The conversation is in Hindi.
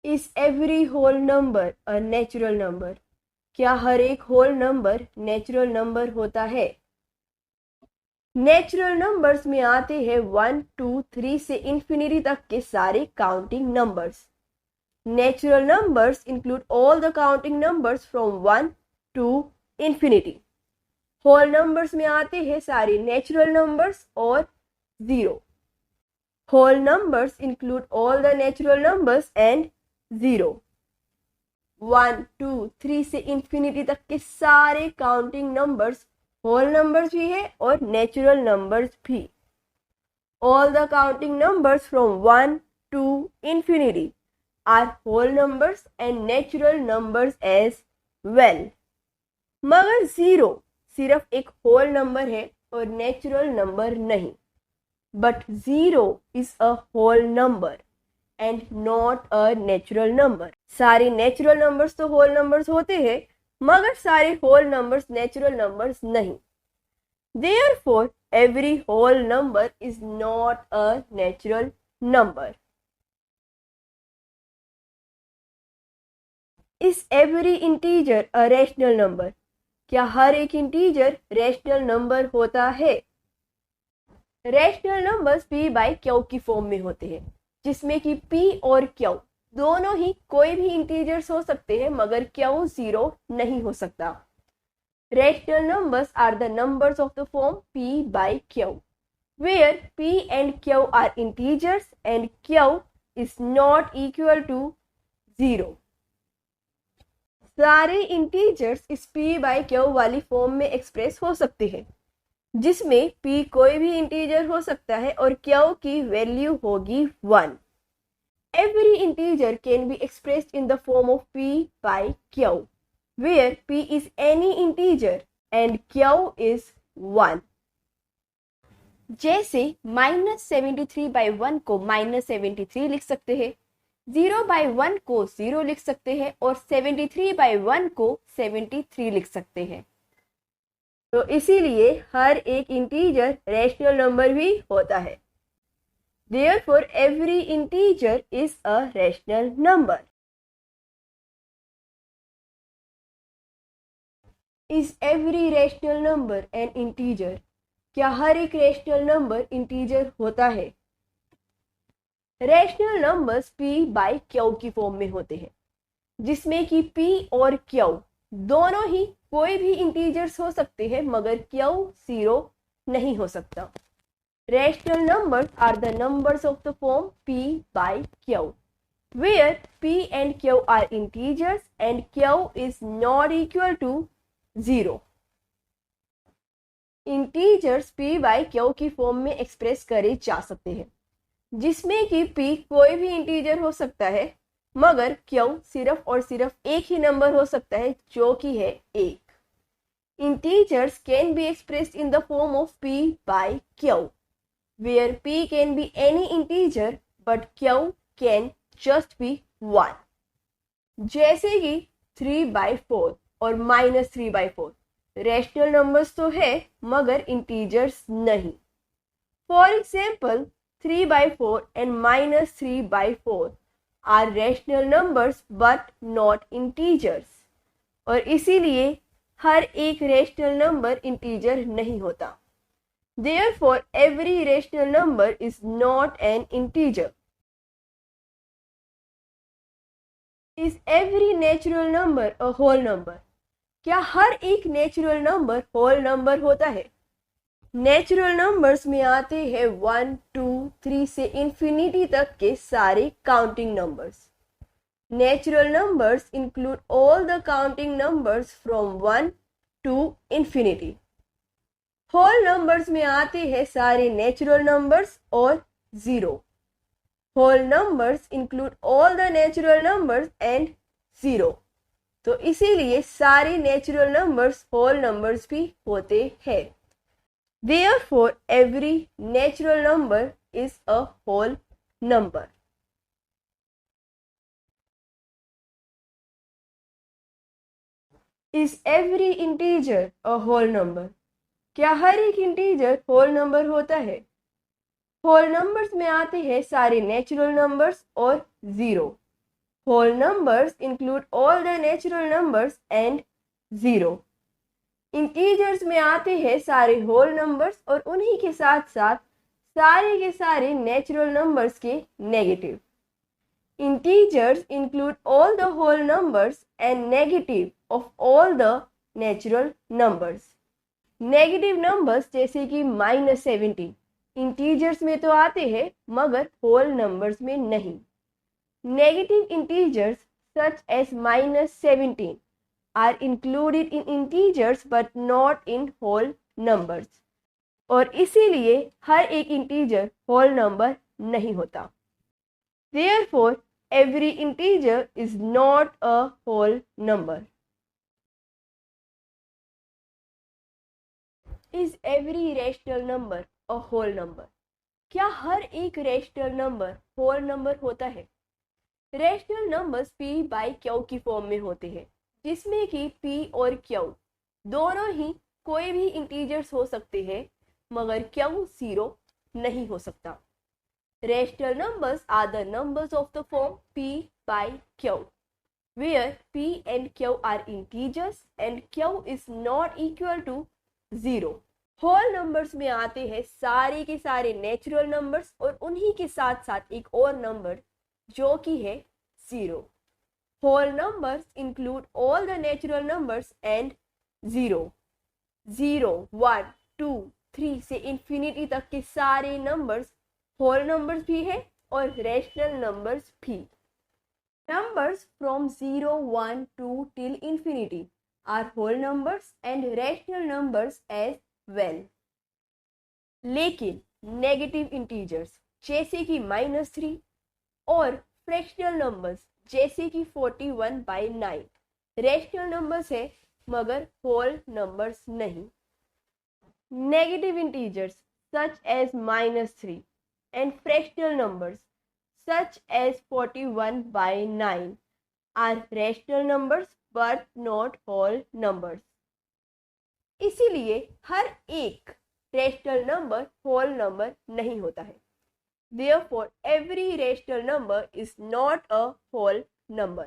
Is every whole number a natural number? क्या हर एक होल नंबर नेचुरल नंबर होता है? नेचुरल नंबर्स में आते हैं 1, 2, 3 से इंफिनिटी तक के सारे counting numbers. Natural numbers include all the counting numbers from 1 to infinity. Whole numbers में आते हैं सारे नेचुरल नंबर्स और zero. Whole numbers include all the natural numbers and zero. 1, 2, 3 से इंफिनिटी तक के सारे काउंटिंग नंबर्स होल नंबर्स भी है और नेचुरल नंबर्स भी। All the counting numbers from 1 to infinity are whole numbers and natural numbers as well. मगर जीरो सिर्फ एक होल नंबर है और नेचुरल नंबर नहीं। But zero is a whole number and not a natural number. सारे नेचुरल नंबर्स तो होल नंबर्स होते हैं, मगर सारे होल नंबर्स नेचुरल नंबर्स नहीं। Therefore, every whole number is not a natural number. Is every integer a rational number? क्या हर एक इंटीजर रैशनल नंबर होता है? Rational numbers p by Q की फॉर्म में होते हैं, जिसमें कि p और q दोनों ही कोई भी इंटीजर्स हो सकते हैं, मगर q जीरो नहीं हो सकता। Rational numbers are the numbers of the form p by q, where p and q are integers and q is not equal to 0. सारे इंटीजर्स इस p बाई q वाली फॉर्म में एक्सप्रेस हो सकते हैं, जिसमें p कोई भी इंटीजर हो सकता है और q की वैल्यू होगी 1. Every integer can be expressed in the form of p by q, where p is any integer and q is 1. जैसे -73/1 को -73 लिख सकते हैं, 0/1 को 0 लिख सकते हैं और 73/1 को 73 लिख सकते हैं। तो इसीलिए हर एक इंटीजर रैशनल नंबर भी होता है। Therefore, every integer is a rational number. Is every rational number an integer? क्या हर एक रैशनल नंबर इंटीजर होता है? Rational numbers p by q की फॉर्म में होते हैं, जिसमें कि p और q दोनों ही कोई भी इंटीजर्स हो सकते हैं, मगर q जीरो नहीं हो सकता। Rational numbers are the numbers of the form p by q, where p and q are integers and q is not equal to 0. Integers p by q की फॉर्म में एक्सप्रेस करे जा सकते हैं, जिसमें कि p कोई भी इंटीजर हो सकता है, मगर q सिर्फ और सिर्फ एक ही नंबर हो सकता है, जो कि है 1. Integers can be expressed in the form of p by q, where p can be any integer but q can just be 1. जैसे कि 3/4 और -3/4 रैशनल नंबर्स तो है, मगर इंटीजर्स नहीं। For example 3/4 and -3/4 are rational numbers but not integers, और इसीलिए हर एक रैशनल नंबर इंटीजर नहीं होता। Therefore, every rational number is not an integer. Is every natural number a whole number? क्या हर एक नेचुरल नंबर होल नंबर होता है? नेचुरल नंबर्स में आते हैं 1, 2, 3 से इंफिनिटी तक के सारे counting numbers. Natural numbers include all the counting numbers from 1 to infinity. Whole numbers में आते हैं सारे नेचुरल नंबर्स और zero. Whole numbers include all the natural numbers and zero. तो इसीलिए सारे नेचुरल नंबर्स होल नंबर्स भी होते हैं। Therefore, every natural number is a whole number. Is every integer a whole number? क्या हर एक इंटीजर होल नंबर होता है? होल नंबर्स में आते हैं सारे नेचुरल नंबर्स और zero. Whole numbers include all the natural numbers and zero. Integers में आते हैं सारे होल नंबर्स और उन्हीं के साथ साथ सारे के सारे नेचुरल नंबर्स के negative. Integers include all the whole numbers and negative of all the natural numbers. Negative numbers जैसे कि -17 इंटीजर्स में तो आते हैं मगर होल नंबर्स में नहीं. Negative integers such as -17 are included in integers but not in whole numbers. और इसीलिए हर एक इंटीजर होल नंबर नहीं होता. Therefore, every integer is not a whole number. Is every rational number a whole number? क्या हर एक रेशनल नंबर होल नंबर होता है? Rational numbers p by q की फॉर्म में होते हैं जिसमें कि p और q दोनों ही कोई भी इंटीजर्स हो सकते हैं मगर q 0 नहीं हो सकता. Rational numbers are the numbers of the form p by q, where p and q are integers and q is not equal to 0. Whole numbers में आते हैं सारे के सारे नेचुरल नंबर्स और उन्हीं के साथ साथ एक और नंबर जो कि है 0. Whole numbers include all the natural numbers and 0. 0, 1, 2, 3 से इंफिनिटी तक के सारे नंबर्स होल नंबर्स भी है और रेशनल नंबर्स भी. Numbers from 0, 1, 2 till infinity are whole numbers and rational numbers as well. लेकिन नेगेटिव इंटीजर्स जैसे कि -3 और फ्रैक्शनल नंबर्स जैसे कि 41/9 रेशनल नंबर्स है मगर होल नंबर्स नहीं. Negative integers such as -3 and fractional numbers such as 41/9 are rational numbers but not whole numbers. इसीलिए हर एक रेशनल नंबर होल नंबर नहीं होता है. Therefore, every rational number is not a whole number.